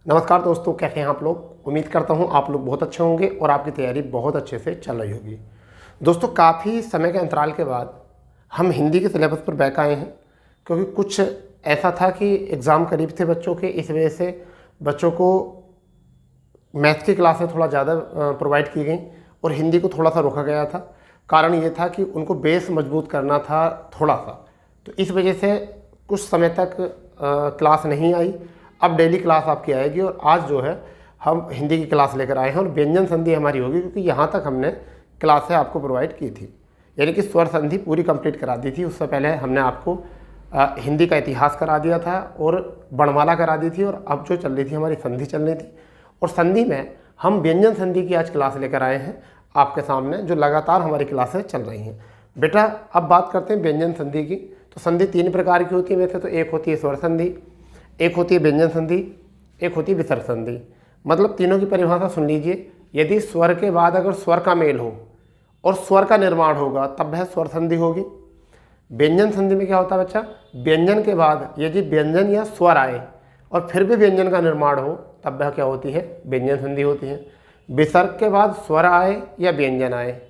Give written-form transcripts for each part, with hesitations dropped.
नमस्कार दोस्तों, कैसे हैं आप लोग। उम्मीद करता हूं आप लोग बहुत अच्छे होंगे और आपकी तैयारी बहुत अच्छे से चल रही होगी। दोस्तों, काफ़ी समय के अंतराल के बाद हम हिंदी के सिलेबस पर बैक आए हैं, क्योंकि कुछ ऐसा था कि एग्ज़ाम करीब थे बच्चों के। इस वजह से बच्चों को मैथ्स की क्लासें थोड़ा ज़्यादा प्रोवाइड की गई और हिंदी को थोड़ा सा रोका गया था। कारण ये था कि उनको बेस मजबूत करना था थोड़ा सा, तो इस वजह से कुछ समय तक क्लास नहीं आई। अब डेली क्लास आपकी आएगी और आज जो है हम हिंदी की क्लास लेकर आए हैं और व्यंजन संधि हमारी होगी, क्योंकि यहाँ तक हमने क्लासें आपको प्रोवाइड की थी, यानी कि स्वर संधि पूरी कंप्लीट करा दी थी। उससे पहले हमने आपको हिंदी का इतिहास करा दिया था और वर्णमाला करा दी थी, और अब जो चल रही थी हमारी संधि चल रही थी। और संधि में हम व्यंजन संधि की आज क्लास लेकर आए हैं आपके सामने, जो लगातार हमारी क्लासें चल रही हैं। बेटा, अब बात करते हैं व्यंजन संधि की। तो संधि 3 प्रकार की होती है वैसे तो। एक होती है स्वर संधि, एक होती है व्यंजन संधि, एक होती है विसर्ग संधि। मतलब तीनों की परिभाषा सुन लीजिए। यदि स्वर के बाद अगर स्वर का मेल हो और स्वर का निर्माण होगा तब वह स्वर संधि होगी। व्यंजन संधि में क्या होता है बच्चा, व्यंजन के बाद यदि व्यंजन या स्वर आए और फिर भी व्यंजन का निर्माण हो तब वह क्या होती है, व्यंजन संधि होती है। विसर्ग के बाद स्वर आए या व्यंजन आए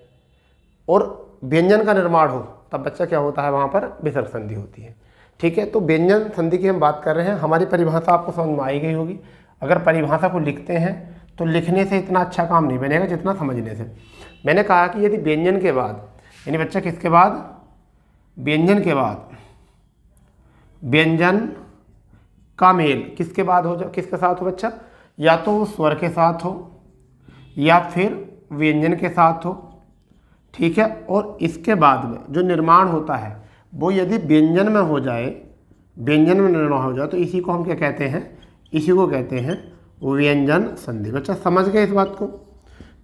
और व्यंजन का निर्माण हो तब बच्चा क्या होता है, वहाँ पर विसर्ग संधि होती है। ठीक है, तो व्यंजन संधि की हम बात कर रहे हैं। हमारी परिभाषा आपको समझ में आई गई होगी। अगर परिभाषा को लिखते हैं तो लिखने से इतना अच्छा काम नहीं बनेगा जितना समझने से। मैंने कहा कि यदि व्यंजन के बाद, यानी बच्चा किसके बाद, व्यंजन के बाद व्यंजन का मेल किसके बाद हो, किसके साथ हो बच्चा, या तो वो स्वर के साथ हो या फिर व्यंजन के साथ हो। ठीक है, और इसके बाद में जो निर्माण होता है वो यदि व्यंजन में हो जाए, व्यंजन में निर्माण हो जाए, तो इसी को हम क्या कहते हैं, इसी को कहते हैं व्यंजन संधि। बच्चा समझ गए इस बात को।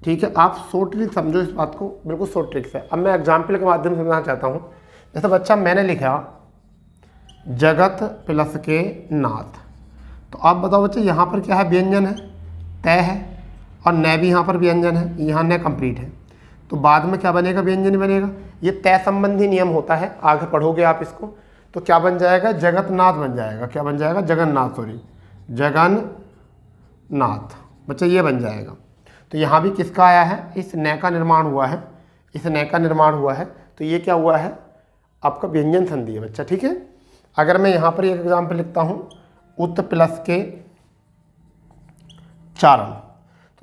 ठीक है, आप शॉर्ट ट्रिक समझो इस बात को, बिल्कुल शॉर्ट ट्रिक से। अब मैं एग्जाम्पल के माध्यम से समझाना चाहता हूँ। जैसे बच्चा मैंने लिखा जगत प्लस के नाथ, तो आप बताओ बच्चे यहाँ पर क्या है, व्यंजन है, तय है, और न भी यहाँ पर व्यंजन है, यहाँ न कंप्लीट है, तो बाद में क्या बनेगा, व्यंजन बनेगा। ये तय संबंधी नियम होता है, आगे पढ़ोगे आप इसको। तो क्या बन जाएगा, जगतनाथ बन जाएगा। क्या बन जाएगा, जगन्नाथ, सॉरी जगन्नाथ। बच्चा ये बन जाएगा। तो यहाँ भी किसका आया है, इस न का निर्माण हुआ है, इस न का निर्माण हुआ है, तो ये क्या हुआ है, आपका व्यंजन संधि है बच्चा। ठीक है, अगर मैं यहाँ पर एक एग्जाम्पल लिखता हूँ, उत प्लस के चारण,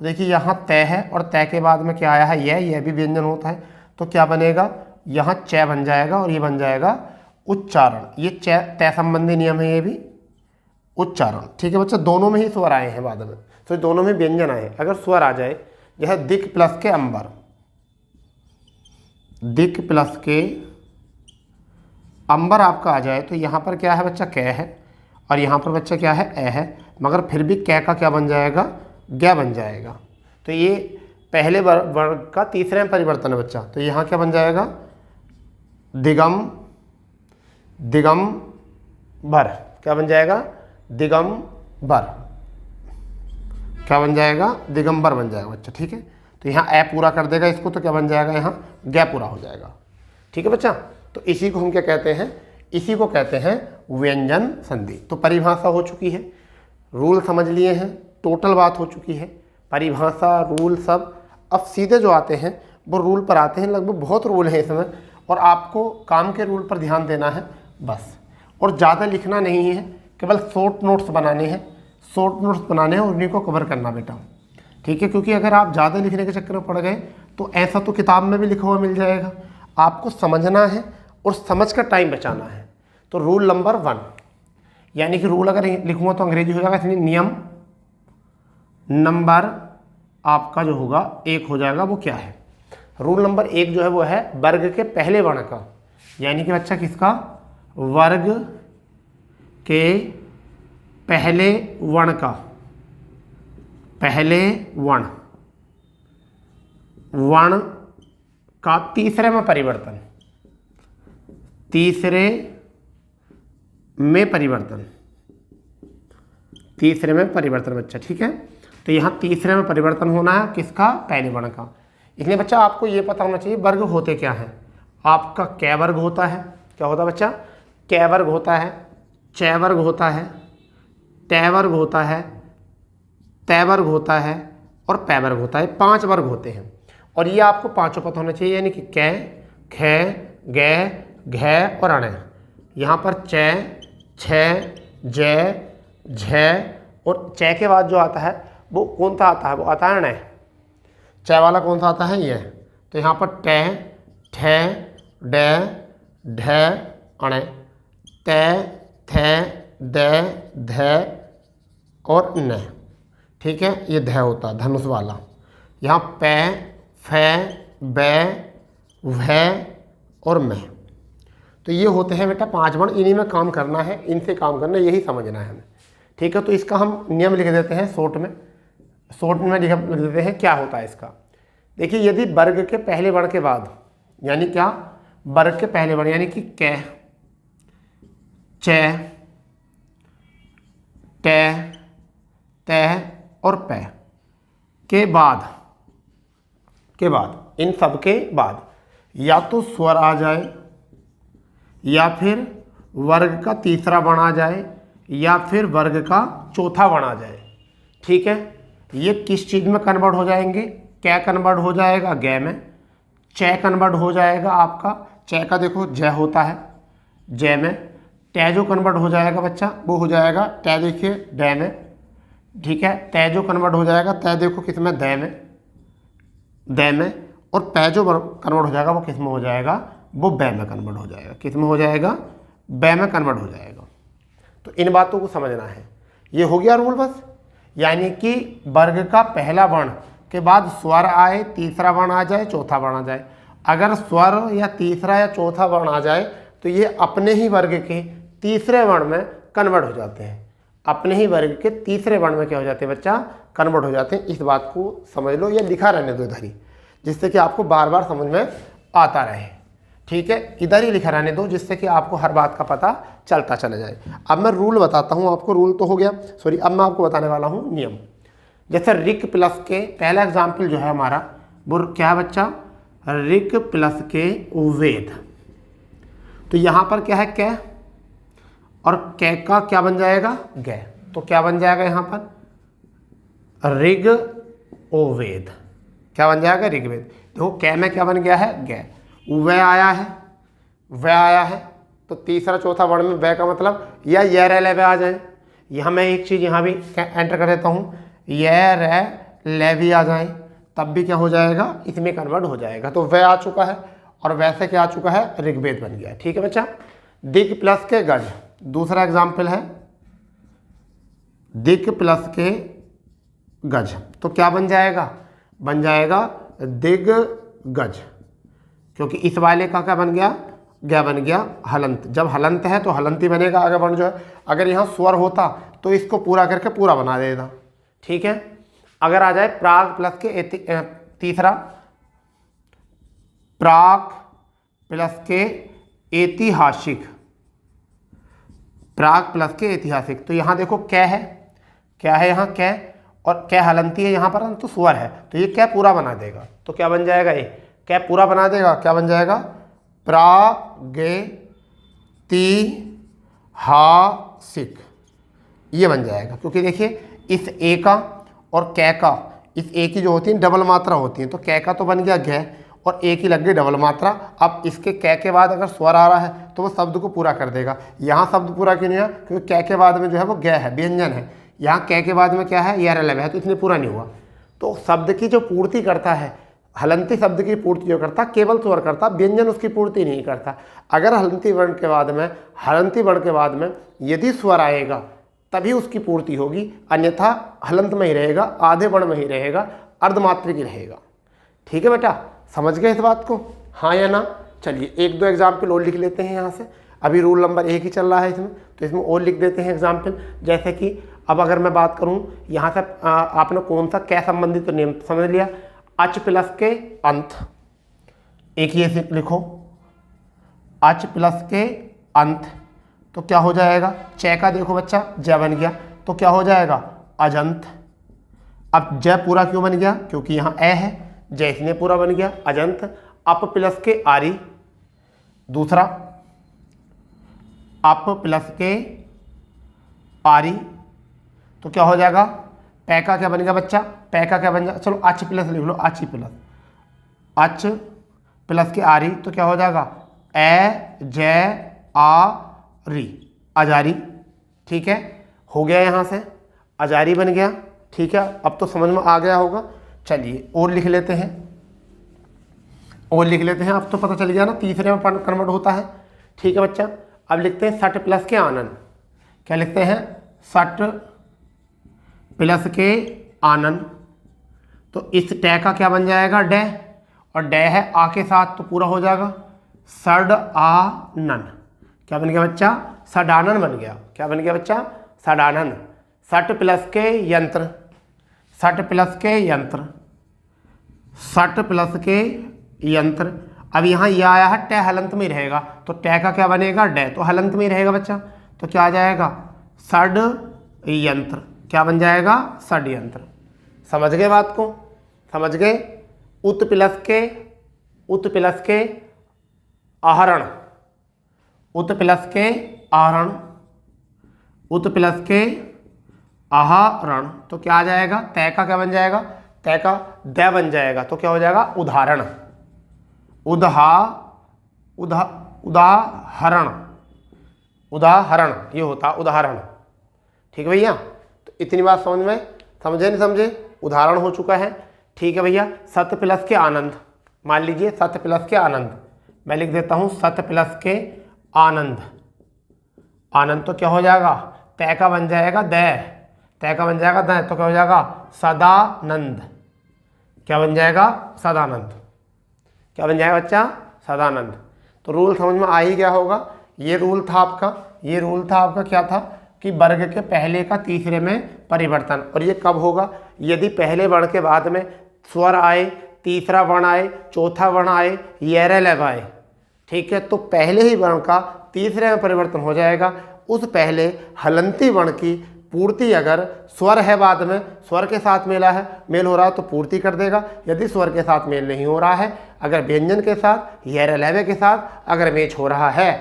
तो देखिए यहाँ तय है और तय के बाद में क्या आया है, यह भी व्यंजन होता है। तो क्या बनेगा, यहाँ च बन जाएगा और ये बन जाएगा उच्चारण। ये तय संबंधी नियम है, ये भी उच्चारण। ठीक है बच्चा, दोनों में ही स्वर आए हैं बाद में, तो दोनों में व्यंजन आए हैं। अगर स्वर आ जाए, यह दिक प्लस के अंबर, दिक प्लस के अंबर आपका आ जाए, तो यहाँ पर क्या है बच्चा, कै है, और यहाँ पर बच्चा क्या है, ए है, मगर फिर भी कै का क्या बन जाएगा, ग बन जाएगा। तो ये पहले वर्ग का तीसरे में परिवर्तन है बच्चा। तो यहाँ क्या बन जाएगा, दिगम दिगंबर। क्या बन जाएगा, दिगंबर। क्या बन जाएगा, दिगंबर बन जाएगा बच्चा। ठीक है, तो यहाँ ए पूरा कर देगा इसको, तो क्या बन जाएगा, यहाँ ग पूरा हो जाएगा। ठीक है बच्चा, तो इसी को हम क्या कहते हैं, इसी को कहते हैं व्यंजन संधि। तो परिभाषा हो चुकी है, रूल समझ लिए हैं, टोटल बात हो चुकी है, परिभाषा रूल सब। अब सीधे जो आते हैं वो रूल पर आते हैं। लगभग बहुत रूल हैं इसमें, और आपको काम के रूल पर ध्यान देना है बस, और ज़्यादा लिखना नहीं है, केवल शॉर्ट नोट्स बनाने हैं, शॉर्ट नोट्स बनाने हैं और उन्हीं को कवर करना बेटा। ठीक है, क्योंकि अगर आप ज़्यादा लिखने के चक्कर में पड़ गए तो ऐसा तो किताब में भी लिखा हुआ मिल जाएगा, आपको समझना है और समझ कर टाइम बचाना है। तो रूल नंबर 1, यानी कि रूल अगर लिखूँगा तो अंग्रेजी हो जाएगा, इसलिए नियम नंबर आपका जो होगा 1 हो जाएगा। वो क्या है, रूल नंबर 1 जो है वो है वर्ग के पहले वर्ण का, यानी कि बच्चा किसका, वर्ग के पहले वर्ण का, पहले वर्ण का तीसरे में परिवर्तन, तीसरे में परिवर्तन, तीसरे में परिवर्तन बच्चा। ठीक है, तो यहाँ तीसरे में परिवर्तन होना है किसका, पहले वर्ण का। इसलिए बच्चा आपको ये पता होना चाहिए वर्ग होते क्या हैं। आपका कै वर्ग होता है, क्या होता है बच्चा, कै वर्ग होता है, च वर्ग होता है, तय वर्ग होता है, तय वर्ग होता है और पै वर्ग होता है, 5 वर्ग होते हैं। और ये आपको पांचों पता होना चाहिए, यानी कि कै, खे, गै, घै और अण। यहाँ पर चै, छै, जै, झै और चै के बाद जो आता है वो कौन सा आता है, वो आता है अण। चै वाला कौन सा आता है, ये। तो यहाँ पर टै, ठै, डै, ढै, अण, तै, थै, दै, धै और न। ठीक है, ये धै होता है धनुष वाला। यहाँ पै, फै, बै, भै और मैं। तो ये होते हैं बेटा 5 वर्ण, इन्हीं में काम करना है, इनसे काम करना है, यही समझना है हमें। ठीक है, तो इसका हम नियम लिख देते हैं शॉर्ट में लिख देते हैं क्या होता है इसका। देखिए, यदि वर्ग के पहले वर्ण के बाद, यानी क्या, वर्ग के पहले वर्ण यानी कि कै, चै, टै, तै और पै के बाद इन सब के बाद या तो स्वर आ जाए, या फिर वर्ग का तीसरा वर्ण आ जाए, या फिर वर्ग का चौथा वर्ण आ जाए। ठीक है, ये किस चीज़ में कन्वर्ट हो जाएंगे, कै कन्वर्ट हो जाएगा गै में, चै कन्वर्ट हो जाएगा आपका, चै का देखो जय होता है जय में, टै जो कन्वर्ट हो जाएगा बच्चा वो हो जाएगा टै, देखिए डै में। ठीक है, तै जो कन्वर्ट हो जाएगा, तै देखो किस में, दै में। और पै जो कन्वर्ट हो जाएगा वो किस में हो जाएगा, वो बै में कन्वर्ट हो जाएगा। किस में हो जाएगा, बै में कन्वर्ट हो जाएगा। तो इन बातों को समझना है। ये हो गया रूल बस, यानी कि वर्ग का पहला वर्ण के बाद स्वर आए, तीसरा वर्ण आ जाए, चौथा वर्ण आ जाए। अगर स्वर या तीसरा या चौथा वर्ण आ जाए तो ये अपने ही वर्ग के तीसरे वर्ण में कन्वर्ट हो जाते हैं। अपने ही वर्ग के तीसरे वर्ण में क्या हो जाते हैं बच्चा, कन्वर्ट हो जाते हैं। इस बात को समझ लो, या लिखा रहने दो इधर ही, जिससे कि आपको बार बार समझ में आता रहे। ठीक है, इधर ही लिखा रहने दो, जिससे कि आपको हर बात का पता चलता चला जाए। अब मैं रूल बताता हूँ आपको, रूल तो हो गया, सॉरी, अब मैं आपको बताने वाला हूँ नियम। जैसे रिक प्लस के, पहला एग्जाम्पल जो है हमारा वो क्या है बच्चा, रिक प्लस के वेद। तो यहाँ पर क्या है, कै, और कै का क्या बन जाएगा, गै। तो क्या बन जाएगा यहाँ पर, ऋग ओ वेद। क्या बन जाएगा, ऋग्वेद। देखो कै में क्या बन गया है, गै, वै आया है, तो तीसरा चौथा वर्ण में वै का मतलब या य रै ले वे आ जाए। यहाँ मैं एक चीज़ यहाँ भी एंटर कर देता हूँ, य रै ले भी आ जाए, तब भी क्या हो जाएगा, इसमें कन्वर्ट हो जाएगा। तो वै आ चुका है, और वैसे क्या आ चुका है, ऋग्वेद बन गया। ठीक है बच्चा। दिक प्लस के गज, दूसरा एग्जाम्पल है दिक प्लस के गज। तो क्या बन जाएगा, बन जाएगा दिग गज, क्योंकि इस वाले का क्या बन गया, गया बन गया हलंत। जब हलंत है तो हलंत ही बनेगा आगे वर्ण जो है। अगर यहाँ स्वर होता तो इसको पूरा करके पूरा बना देगा। ठीक है, अगर आ जाए प्राग प्लस के तीसरा, प्राग प्लस के ऐतिहासिक, प्राग प्लस के ऐतिहासिक। तो यहाँ देखो कै है, क्या है यहाँ कै, और कै हलंती है यहाँ पर, तो स्वर है, तो ये कै पूरा बना देगा। तो क्या बन जाएगा, ये कै पूरा बना देगा। क्या बन जाएगा, प्रागैतिहासिक, ये बन जाएगा। क्योंकि देखिए इस ए का और कै का, इस ए की जो होती है डबल मात्रा होती है, तो कै का तो बन गया गै, और ए की लग गई डबल मात्रा। अब इसके कै के बाद अगर स्वर आ रहा है तो वो शब्द को पूरा कर देगा। यहाँ शब्द पूरा क्यों नहीं है, क्योंकि कै के बाद में जो है वो गै है, व्यंजन है। यहाँ कै के बाद में क्या है, या रलव है, तो इसलिए पूरा नहीं हुआ। तो शब्द की जो पूर्ति करता है, हलंती शब्द की पूर्ति जो करता, केवल स्वर करता, व्यंजन उसकी पूर्ति नहीं करता। अगर हलंती वर्ण के बाद में यदि स्वर आएगा तभी उसकी पूर्ति होगी, अन्यथा हलंत में ही रहेगा, आधे वर्ण में ही रहेगा, अर्धमात्रिक ही रहेगा। ठीक है बेटा, समझ गए इस बात को, हाँ या ना। चलिए एक दो एग्जाम्पल और लिख लेते हैं यहाँ से। अभी रूल नंबर 1 ही चल रहा है इसमें, तो इसमें और लिख देते हैं एग्जाम्पल। जैसे कि अब अगर मैं बात करूँ यहाँ से, आपने कौन सा क्या संबंधित तो नियम समझ लिया, अच प्लस के अंत, एक ये लिखो, अच प्लस के अंत, तो क्या हो जाएगा, च का देखो बच्चा जय बन गया, तो क्या हो जाएगा, अजंत। अब जय पूरा क्यों बन गया, क्योंकि यहाँ ए है, जय इसलिए पूरा बन गया, अजंत। अप प्लस के आरी, दूसरा अप प्लस के आरी, तो क्या हो जाएगा, पै का क्या बन गया बच्चा, पै का क्या बन जाएगा, चलो अच प्लस लिख लो, अच ही प्लस, अच प्लस के आरी तो क्या हो जाएगा, ए जय आ री, अजारी। ठीक है, हो गया यहाँ से अजारी बन गया। ठीक है, अब तो समझ में आ गया होगा। चलिए और लिख लेते हैं, और लिख लेते हैं, अब तो पता चल गया ना तीसरे में कन्वर्ट होता है। ठीक है बच्चा, अब लिखते हैं सट प्लस के आनन। क्या लिखते हैं, सट प्लस के आनन। तो इस टै का क्या बन जाएगा, डे, और डे है आ के साथ तो पूरा हो जाएगा सड आनन। क्या बन गया बच्चा, सडानन बन गया। क्या बन गया बच्चा, सडानन। सट प्लस के यंत्र, सट प्लस के यंत्र, सट प्लस के यंत्र। अब यहाँ यह आया है टै हलंत में रहेगा, तो टै का क्या बनेगा, डे, तो हलंत में ही रहेगा बच्चा, तो क्या आ जाएगा, सड यंत्र। क्या बन जाएगा, सड यंत्र। समझ गए बात को, समझ गए। उत प्लस के आहरण, उत प्लस के आहरण, उत प्लस के आहरण, तो क्या आ जाएगा, तय का क्या बन जाएगा, तय का द बन जाएगा, तो क्या हो जाएगा, उदाहरण, उदाहरण, उदाहरण ये होता उदाहरण। ठीक है भैया, तो इतनी बात समझ में, समझे नहीं समझे, उदाहरण हो चुका है। ठीक है भैया, सत प्लस के आनंद, मान लीजिए सत प्लस के आनंद, मैं लिख देता हूं सत प्लस के आनंद। आनंद तो क्या हो जाएगा, तय का बन जाएगा द, तय का बन जाएगा द, तो क्या हो जाएगा, सदानंद। क्या बन जाएगा, सदानंद। क्या बन जाएगा बच्चा, सदानंद। तो रूल समझ में आ ही गया होगा। ये रूल था आपका, ये रूल था आपका, क्या था कि वर्ग के पहले का तीसरे में परिवर्तन। और ये कब होगा, यदि पहले वर्ण के बाद में स्वर आए, तीसरा वर्ण आए, चौथा वर्ण आए, येरे लग आए। ठीक है, तो पहले ही वर्ण का तीसरे में परिवर्तन हो जाएगा। उस पहले हलंती वर्ण की पूर्ति अगर स्वर है, बाद में स्वर के साथ मेल हो रहा है तो पूर्ति कर देगा। यदि स्वर के साथ मेल नहीं हो रहा है, अगर व्यंजन के साथ या लहवे के साथ अगर मैच हो रहा है,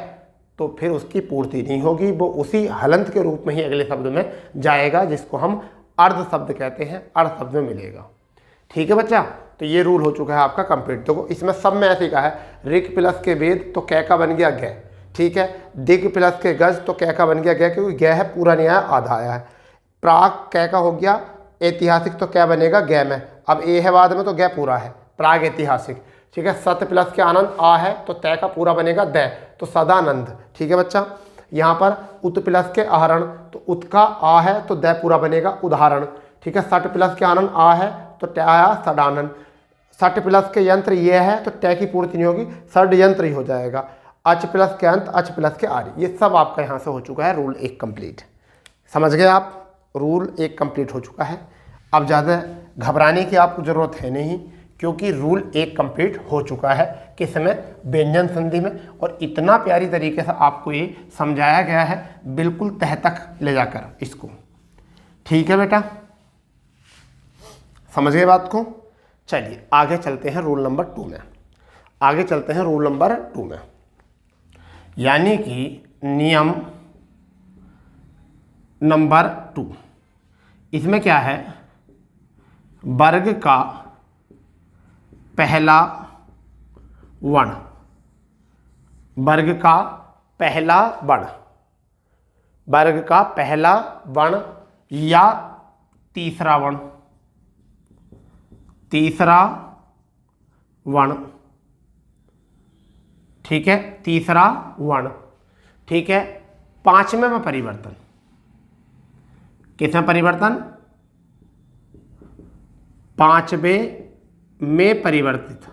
तो फिर उसकी पूर्ति नहीं होगी, वो उसी हलंत के रूप में ही अगले शब्द में जाएगा, जिसको हम अर्ध शब्द कहते हैं, अर्ध शब्द में मिलेगा। ठीक है बच्चा, तो ये रूल हो चुका है आपका कंप्लीट। देखो इसमें सब में ऐसे कहा है, ऋक प्लस के वेद तो कै का बन गया गै। ठीक है, दिग प्लस के गज तो कै का बन गया गै, क्योंकि गै है पूरा नहीं आया, आधा आया है। प्राग कै का हो गया ऐतिहासिक, तो क्या बनेगा गै में, अब ए है बाद में तो गै पूरा है, प्राग ऐतिहासिक। ठीक है, सत प्लस के आनंद आ है तो तय का पूरा बनेगा द, तो सदानंद। ठीक है बच्चा, यहाँ पर उत प्लस के आहरण, तो उत का आ है तो द पूरा बनेगा उदाहरण। ठीक है, सट प्लस के आनंद आ है तो टय आया सडानंद। सट प्लस के यंत्र ये है तो टय की पूर्ति नहीं होगी, सड यंत्र ही हो जाएगा। अच प्लस के अंत, अच प्लस के आर्य, ये सब आपका यहाँ से हो चुका है रूल 1 कंप्लीट। समझ गए आप, रूल 1 कंप्लीट हो चुका है। अब ज़्यादा घबराने की आपको ज़रूरत है नहीं, क्योंकि रूल 1 कंप्लीट हो चुका है, किस समय, व्यंजन संधि में। और इतना प्यारी तरीके से आपको ये समझाया गया है, बिल्कुल तह तक ले जाकर इसको। ठीक है बेटा, समझ गए बात को। चलिए आगे चलते हैं रूल नंबर 2 में, आगे चलते हैं रूल नंबर 2 में, यानी कि नियम नंबर 2। इसमें क्या है, वर्ग का पहला वर्ण, वर्ग का पहला वर्ण, वर्ग का पहला वर्ण या तीसरा वर्ण, तीसरा वर्ण। ठीक है, तीसरा वर्ण। ठीक है, 5वें में परिवर्तन, किसमें परिवर्तन, 5वें में परिवर्तित,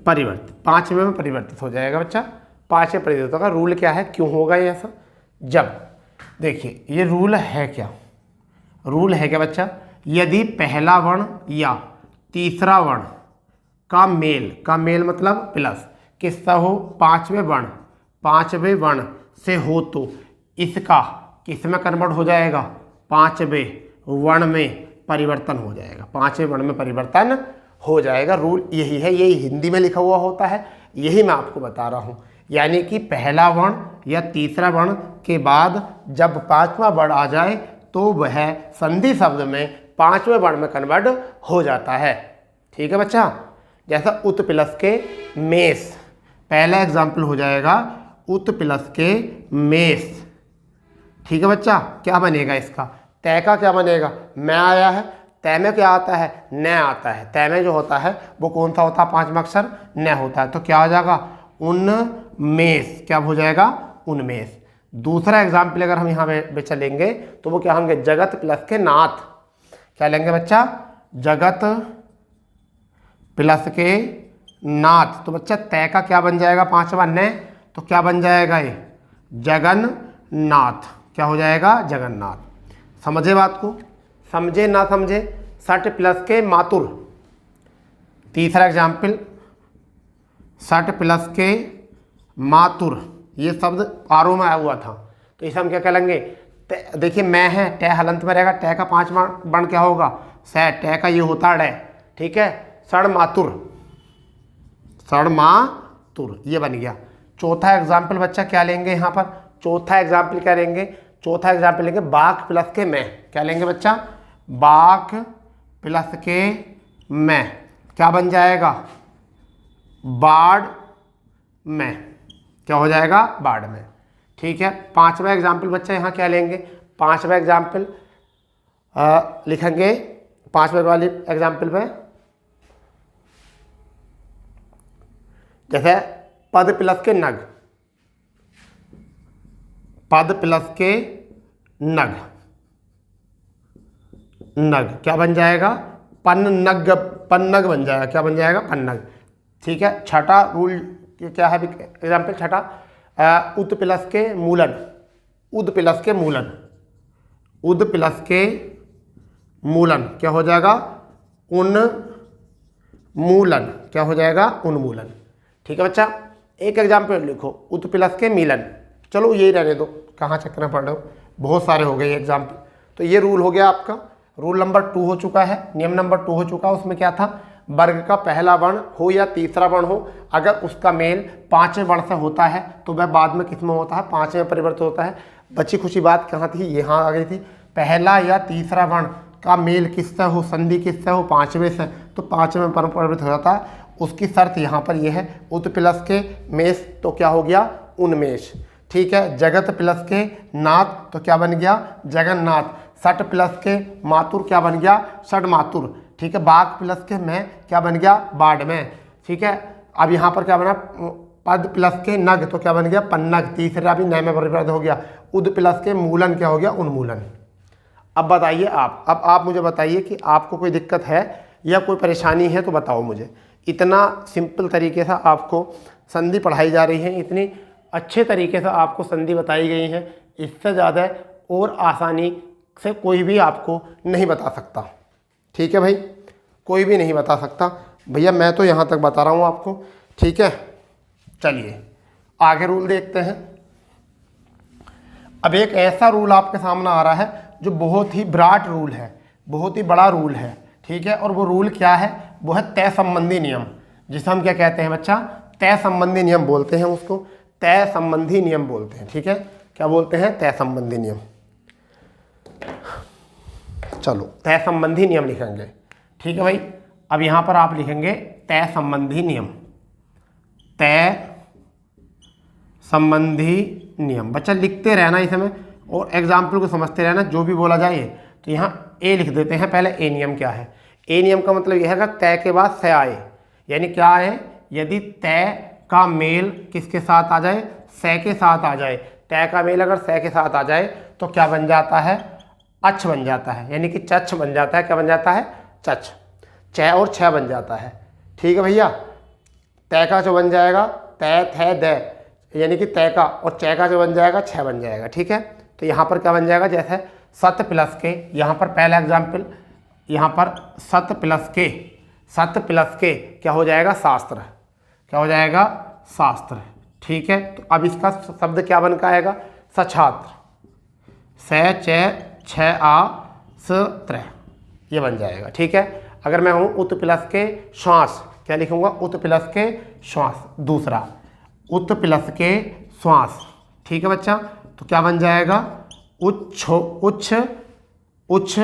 5वें में परिवर्तित हो जाएगा बच्चा। 5वें परिवर्तित होगा। रूल क्या है, क्यों होगा ये ऐसा, जब देखिए ये रूल है क्या, रूल है क्या बच्चा, यदि पहला वर्ण या तीसरा वर्ण का मेल मतलब प्लस किसका हो, 5वें वर्ण से हो, तो इसका किसमें कन्वर्ट हो जाएगा, 5वें वर्ण में परिवर्तन हो जाएगा, 5वें वर्ण में परिवर्तन हो जाएगा। रूल यही है, यही हिंदी में लिखा हुआ होता है, यही मैं आपको बता रहा हूँ। यानी कि पहला वर्ण या तीसरा वर्ण के बाद जब 5वां वर्ण आ जाए तो वह संधि शब्द में 5वें वर्ण में कन्वर्ट हो जाता है। ठीक है बच्चा, जैसा उत प्लस के मेष, पहला एग्जाम्पल हो जाएगा उत प्लस के मेष। ठीक है बच्चा, क्या बनेगा इसका, तय का क्या बनेगा, मैं आया है, तय में क्या आता है, न आता है। तय में जो होता है वो कौन सा होता है, 5वां अक्षर न होता है, तो क्या हो जाएगा उन्मेष, क्या हो जाएगा उन्मेष। दूसरा एग्जाम्पल अगर हम यहाँ पे चलेंगे तो वो क्या होंगे, जगत प्लस के नाथ। क्या लेंगे बच्चा, जगत प्लस के नाथ। तो बच्चा तय का क्या बन जाएगा, 5वां न, तो क्या बन जाएगा ये जगन्नाथ। क्या हो जाएगा, जगन्नाथ। समझे बात को, समझे ना समझे। सट प्लस के मातुर, तीसरा एग्जाम्पल सट प्लस के मातुर, ये शब्द आरो में आया हुआ था, तो इसे हम क्या कहेंगे, देखिए मैं है, टै हलंत में रहेगा, टै का 5वां वर्ण क्या होगा, सै, टै का ये होता है डै। ठीक है, सड़ मातुर, सड़ मातुर, ये बन गया। चौथा एग्जाम्पल बच्चा क्या लेंगे यहाँ पर, चौथा एग्जाम्पल क्या लेंगे, चौथा एग्जाम्पल लेंगे बाक प्लस के मैं। क्या लेंगे बच्चा, बाक प्लस के मैं, क्या बन जाएगा, बाढ़ में। क्या हो जाएगा, बाढ़ में। ठीक है, 5वां एग्जाम्पल बच्चा यहाँ क्या लेंगे, 5वां एग्जाम्पल लिखेंगे, 5वें वाली एग्जाम्पल पे जैसे पद प्लस के नग, पद प्लस के नग, नग क्या बन जाएगा, पन्नग, पन्नग बन जाएगा। क्या बन जाएगा, पन्नग। ठीक है, छठा रूल क्या है एग्जाम्पल, छठा उद प्लस के मूलन, उद प्लस के मूलन, उद प्लस के मूलन, क्या हो जाएगा उन्मूलन। क्या हो जाएगा, उन्मूलन। ठीक है बच्चा, एक एग्जाम्पल लिखो उद प्लस के मिलन। चलो यही रहने दो, कहाँ चक्कर पड़ रहे हो, बहुत सारे हो गए एग्जाम्पल। तो ये रूल हो गया आपका, रूल नंबर 2 हो चुका है, नियम नंबर 2 हो चुका है। उसमें क्या था, वर्ग का पहला वर्ण हो या तीसरा वर्ण हो, अगर उसका मेल 5वें वर्ण से होता है तो वह बाद में किस में होता है, 5वें में परिवर्तित होता है। बची खुशी बात कहाँ थी, यहाँ आ गई थी, पहला या तीसरा वर्ण का मेल किससे हो, संधि किससे हो, 5वें से, तो 5वें में परिवर्तित हो जाता है। उसकी शर्त यहाँ पर यह है, उत प्लस के मेष तो क्या हो गया, उन्मेष। ठीक है, जगत प्लस के नाथ तो क्या बन गया, जगन्नाथ। सट प्लस के मातुर क्या बन गया, षड मातुर। ठीक है, बाघ प्लस के मैं क्या बन गया, बाढ़ में। ठीक है, अब यहाँ पर क्या बना, पद प्लस के नग तो क्या बन गया, पन्नग। तीसरा भी नए में परिवर्तित हो गया। उद प्लस के मूलन क्या हो गया, उन्मूलन। अब बताइए आप, अब आप मुझे बताइए कि आपको कोई दिक्कत है या कोई परेशानी है तो बताओ मुझे। इतना सिंपल तरीके से आपको संधि पढ़ाई जा रही है, इतनी अच्छे तरीके से आपको संधि बताई गई है, इससे ज़्यादा और आसानी से कोई भी आपको नहीं बता सकता। ठीक है भाई, कोई भी नहीं बता सकता भैया, मैं तो यहाँ तक बता रहा हूँ आपको। ठीक है, चलिए आगे रूल देखते हैं। अब एक ऐसा रूल आपके सामने आ रहा है जो बहुत ही विराट रूल है, बहुत ही बड़ा रूल है। ठीक है, और वो रूल क्या है, वो है तय संबंधी नियम, जिसे हम क्या कहते हैं बच्चा, तय संबंधी नियम बोलते हैं उसको, तय संबंधी नियम बोलते हैं। ठीक है, क्या बोलते हैं, तय संबंधी नियम। चलो तय संबंधी नियम लिखेंगे। ठीक है भाई, अब यहाँ पर आप लिखेंगे तय संबंधी नियम, तय संबंधी नियम। बच्चा लिखते रहना इसमें और एग्जाम्पल को समझते रहना, जो भी बोला जाए। तो यहाँ ए लिख देते हैं पहले। ए नियम क्या है, ए नियम का मतलब यह है कि तय के बाद से आए, यानी क्या है, यदि तय का मेल किसके साथ आ जाए, से के साथ आ जाए। तय का मेल अगर से के साथ आ जाए तो क्या बन जाता है, अच्छ बन जाता है, यानी कि चच्छ बन जाता है। क्या बन जाता है, चच्छ। च और छ बन जाता है। ठीक है भैया, तय का जो बन जाएगा तय थे द, यानी कि तय का, और च का जो बन जाएगा छ बन जाएगा। ठीक है, तो यहाँ पर क्या बन जाएगा, जैसे सत प्लस के, यहाँ पर पहला एग्जाम्पल, यहाँ पर सत प्लस के, सत प्लस के क्या हो जाएगा, शास्त्र। क्या हो जाएगा, शास्त्र। ठीक है, तो अब इसका शब्द क्या बन का आएगा, सछात्र, से च छ आ स त्र, ये बन जाएगा। ठीक है, अगर मैं हूँ उत प्लस के श्वास, क्या लिखूंगा, उत प्लस के श्वास। दूसरा उत प्लस के श्वास। ठीक है बच्चा, तो क्या बन जाएगा, उच्छ, उच्छ उच्छ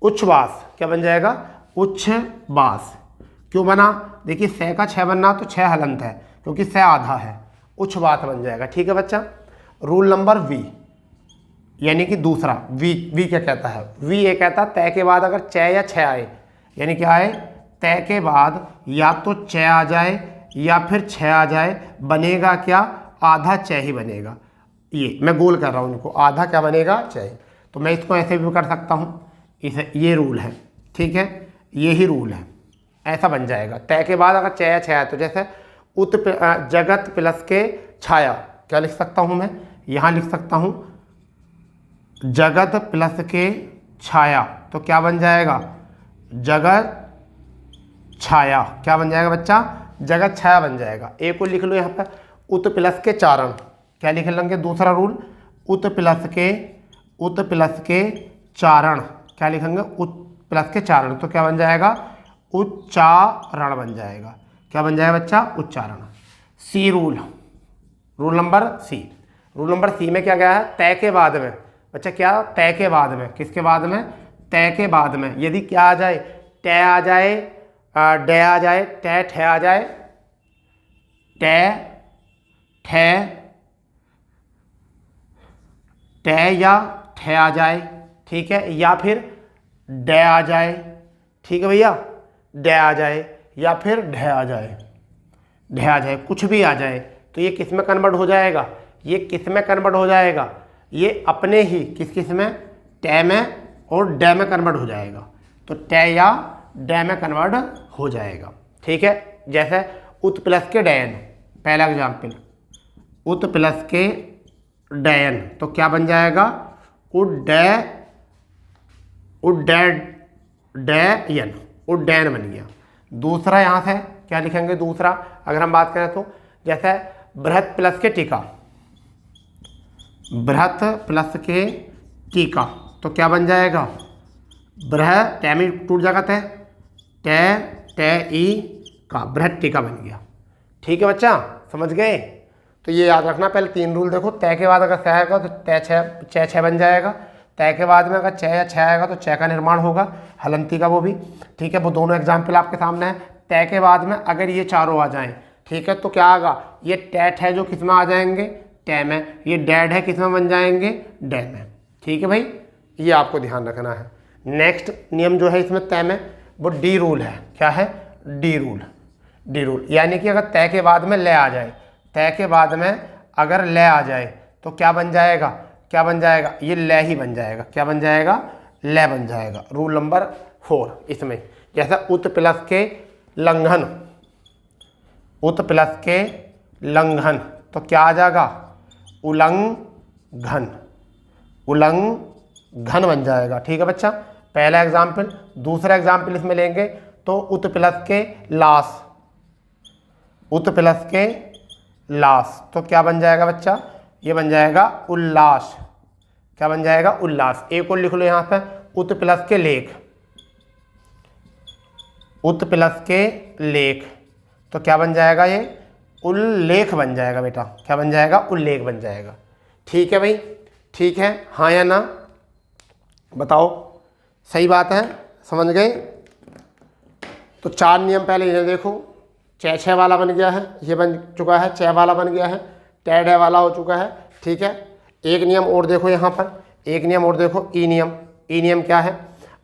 उच्छ्वास, क्या बन जाएगा? उच्छ्वास। क्यों बना? देखिए से का 6 बनना तो 6 हलंत है, क्योंकि से आधा है, उच्छ्वास बन जाएगा। ठीक है बच्चा। रूल नंबर वी, यानी कि दूसरा वी क्या कहता है? वी ये कहता है तय के बाद अगर च या छ आए, यानी क्या आए? तय के बाद या तो च आ जाए या फिर छ आ जाए, बनेगा क्या? आधा च ही बनेगा। ये मैं गोल कर रहा हूँ इनको, आधा क्या बनेगा? च। तो मैं इसको ऐसे भी कर सकता हूँ, इसे, ये रूल है। ठीक है, ये ही रूल है, ऐसा बन जाएगा। तय के बाद अगर च या छ आए, तो जैसे जगत प्लस के छाया, क्या लिख सकता हूँ मैं? यहाँ लिख सकता हूँ जगत प्लस के छाया, तो क्या बन जाएगा? जगत छाया। क्या बन जाएगा बच्चा? जगत छाया बन जाएगा। एक को लिख लो यहाँ पर, उत प्लस के चारण, क्या लिख लेंगे? दूसरा रूल, उत प्लस के चारण, क्या लिखेंगे? उत प्लस के चारण, तो क्या बन जाएगा? उच्चारण बन जाएगा। क्या बन जाएगा बच्चा? उच्चारण। C rule, rule number C. Rule number C में क्या गया है? तय के बाद में। बच्चा क्या? तय के बाद में। किसके बाद में? तय के बाद में। यदि क्या आ जाए? तय आ जाए, ड आ जाए, तय ठ आ जाए, तय ठ तय या ठ आ जाए, ठीक है, या फिर ड आ जाए, ठीक है भैया, ड आ जाए या फिर ढ आ जाए, ढ आ जाए, कुछ भी आ जाए, तो ये किस में कन्वर्ट हो जाएगा? ये किस में कन्वर्ट हो जाएगा? ये अपने ही किस में? ट में और ड में कन्वर्ट हो जाएगा। तो ट या ड में कन्वर्ट हो जाएगा। ठीक है, जैसे उत प्लस के डयन, पहला एग्जाम्पल, उत प्लस के डयन, तो क्या बन जाएगा? उड्डयन, उड्डयन बन गया। दूसरा यहाँ से क्या लिखेंगे? दूसरा अगर हम बात करें तो जैसे बृहत प्लस के टीका, बृहत प्लस के टीका, तो क्या बन जाएगा? बृहत, टैमी टूट जाएगा, ई का, बृहत टीका बन गया। ठीक है बच्चा, समझ गए? तो ये याद रखना, पहले 3 रूल देखो। तय के बाद अगर स आएगा तो तय छ बन जाएगा। तय के बाद में अगर च या छ आएगा तो च का निर्माण होगा, हलंती का, वो भी। ठीक है, वो दोनों एग्जाम्पल आपके सामने है। तय के बाद में अगर ये चारों आ जाएं, ठीक है, तो क्या आएगा? ये टैट है जो किस में आ जाएंगे? ट में। ये डैड है किस में बन जाएंगे? ड में। ठीक है भाई, ये आपको ध्यान रखना है। नेक्स्ट नियम जो है इसमें तय में, वो डी रूल है। क्या है? D rule. डी रूल यानी कि अगर तय के बाद में ले आ जाए, तय के बाद में अगर ले आ जाए तो क्या बन जाएगा? क्या बन जाएगा? ये ले ही बन जाएगा। क्या बन जाएगा? ले बन जाएगा। रूल नंबर 4 इसमें, जैसा उत प्लस के लंघन, उत प्लस के लंघन, तो क्या आ जाएगा? उल्लंघन, उल्लंघन बन जाएगा। ठीक है बच्चा, पहला एग्जाम्पल। दूसरा एग्जाम्पल इसमें लेंगे तो उत प्लस के लाश, उत प्लस के लाश, तो क्या बन जाएगा बच्चा? ये बन जाएगा उल्लास। क्या बन जाएगा? उल्लास। एक और लिख लो यहाँ पे, उत प्लस के लेख, उत प्लस के लेख, तो क्या बन जाएगा? ये उल्लेख बन जाएगा बेटा। क्या बन जाएगा? उल्लेख बन जाएगा। ठीक है भाई, ठीक है, हाँ या ना बताओ? सही बात है, समझ गए? तो 4 नियम पहले इन्हें देखो। छ वाला बन गया है, ये बन चुका है, च वाला बन गया है, टैड वाला हो चुका है। ठीक है, एक नियम और देखो यहाँ पर, एक नियम और देखो, ई नियम। ई नियम क्या है?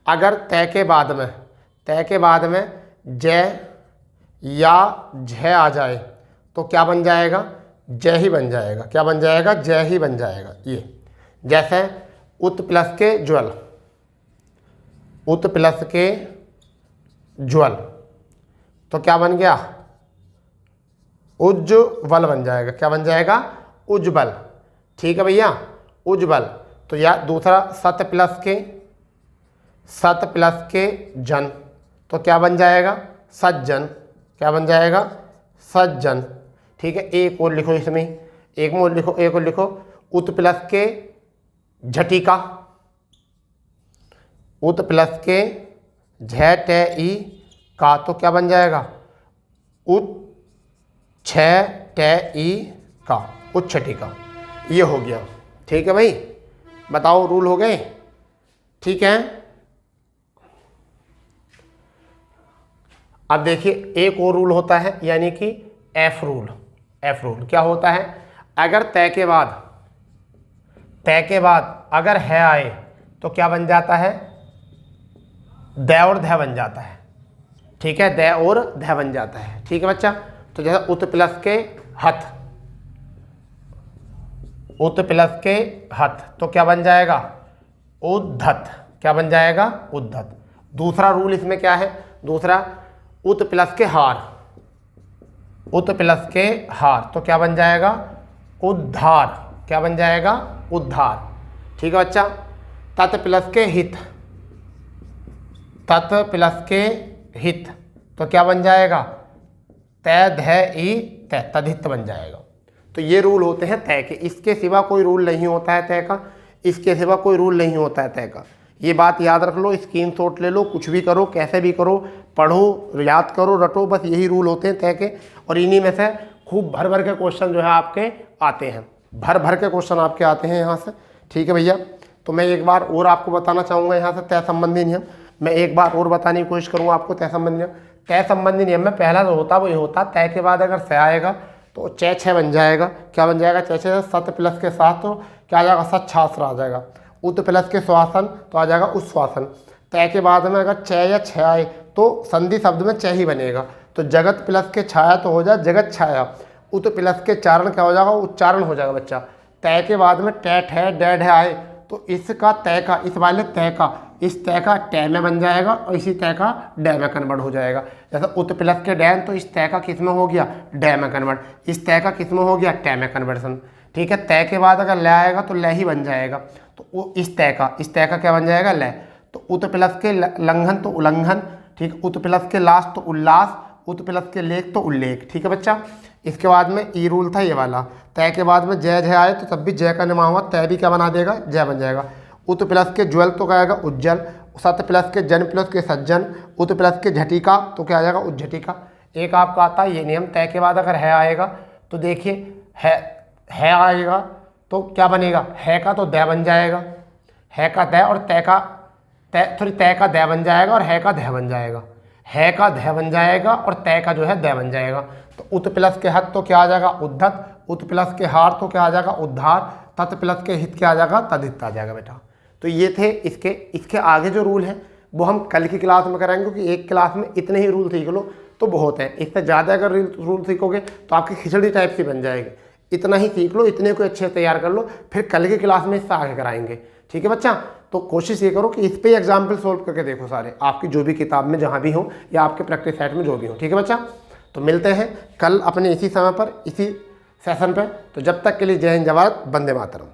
अगर तय के बाद में, तय के बाद में ज या झ आ जाए तो क्या बन जाएगा? ज ही बन जाएगा। क्या बन जाएगा? ज ही बन जाएगा। ये जैसे उत प्लस के ज्वल, उत प्लस के ज्वल, तो क्या बन गया? उज्ज्वल बन जाएगा। क्या बन जाएगा? उज्ज्वल। ठीक है भैया, उज्ज्वल। तो या दूसरा सत प्लस के जन, तो क्या बन जाएगा? सज्जन। क्या बन जाएगा? सज्जन। ठीक है, एक और लिखो इसमें, एक और लिखो, एक और लिखो, उत प्लस के झटिका, उत प्लस के झ ट ई का, तो क्या बन जाएगा? उत छ ट ई का, उच्छटिका। ये हो गया। ठीक है भाई, बताओ रूल हो गए? ठीक है। अब देखिए एक और रूल होता है, यानी कि एफ रूल। एफ रूल क्या होता है? अगर तय के बाद अगर है आए तो क्या बन जाता है? द और ध बन जाता है। ठीक है, द और ध बन जाता है। ठीक है बच्चा। तो जैसे उत प्लस के हथ, उत प्लस के हथ तो क्या बन जाएगा? उद्धत। क्या बन जाएगा? उद्धत। दूसरा रूल इसमें क्या है? दूसरा, उत प्लस के हार, उत प्लस के हार तो क्या बन जाएगा? उद्धार। क्या बन जाएगा? उद्धार। ठीक है बच्चा। तत् प्लस के हित, तत् प्लस के हित तो क्या बन जाएगा? तय ध ई तय, तद्धित बन जाएगा। तो ये रूल होते हैं तय के, इसके सिवा कोई रूल नहीं होता है तय का, इसके सिवा कोई रूल नहीं होता है तय का। ये बात याद रख लो, स्क्रीनशॉट ले लो, कुछ भी करो, कैसे भी करो, पढ़ो, याद करो, रटो, बस यही रूल होते हैं तय के। और इन्हीं में से खूब भर भर के क्वेश्चन जो है आपके आते हैं, भर भर के क्वेश्चन आपके आते हैं यहाँ से। ठीक है भैया। तो मैं एक बार और आपको बताना चाहूँगा यहाँ से तय संबंधी नियम, मैं एक बार और बताने की कोशिश करूँगा आपको तय संबंधी नियम। तय संबंधी नियम में पहला जो होता है वो ये होता है, तय के बाद अगर स आएगा तो च छ बन जाएगा। क्या बन जाएगा? च छ। सत प्लस के साथ तो क्या आ जाएगा? सच्छास्त्र आ जाएगा। उत प्लस के श्वासन तो आ जाएगा उच्छ्वासन। तय के बाद में अगर च या छ आए तो संधि शब्द में च ही बनेगा। तो जगत प्लस के छाया तो हो जाए जगत छाया। उत प्लस के चारण क्या हो जाएगा? उच्चारण हो जाएगा बच्चा। तय के बाद में टैट है डेढ़ है आए तो इसका तय का, इस वाले तय का, इस तय का टै में बन जाएगा और इसी तय का डै में कन्वर्ट हो जाएगा। जैसे उत प्लस के डैन तो इस तय का किस में हो गया? डै में कन्वर्ट। इस तय का किस में हो गया? टै में कन्वर्सन। ठीक है। तय के बाद अगर ल आएगा तो ल ही बन जाएगा। तो वो इस तय का क्या बन जाएगा? ल। तो उत प्लस के लंघन तो उल्लंघन। ठीक। उत प्लस के लास तो उल्लास। उत प्लस के लेख तो उल्लेख। ठीक है बच्चा। इसके बाद में ई रूल था ये वाला, तय के बाद में जय जय आए तो तब भी जय का निमा हुआ, तय भी क्या बना देगा? जय बन जाएगा। उत प्लस के ज्वल तो क्या आएगा? उज्जवल। सत प्लस के जन प्लस के सज्जन। उत प्लस के झटिका तो क्या आ जाएगा? उज्झटिका। एक आपका आता है ये नियम, तय के बाद अगर है आएगा तो देखिए है आएगा तो क्या बनेगा? है का तो द बन जाएगा, है का द, और तय का द बन जाएगा और है का ध बन जाएगा। है का ध बन जाएगा और तय का जो है द बन जाएगा। तो उत प्लस के हत तो क्या आ जाएगा? उद्धत। उत प्लस के हार तो क्या आ जाएगा? उद्धार। तत् प्लस के हित क्या आ जाएगा? तद्धित आ जाएगा बेटा। तो ये थे इसके आगे जो रूल हैं वो हम कल की क्लास में कराएंगे, क्योंकि एक क्लास में इतने ही रूल सीख लो तो बहुत है। इससे ज़्यादा अगर रूल सीखोगे तो आपकी खिचड़ी टाइप से बन जाएगी। इतना ही सीख लो, इतने को अच्छे से तैयार कर लो, फिर कल की क्लास में इससे आगे कराएंगे। ठीक है बच्चा। तो कोशिश ये करो कि इस पे एग्जाम्पल सोल्व करके देखो सारे, आपकी जो भी किताब में जहाँ भी हो या आपके प्रैक्टिस सेट में जो भी हो। ठीक है बच्चा। तो मिलते हैं कल अपने इसी समय पर, इसी सेशन पे। तो जब तक के लिए जय हिंद, जय भारत, वंदे मातरम।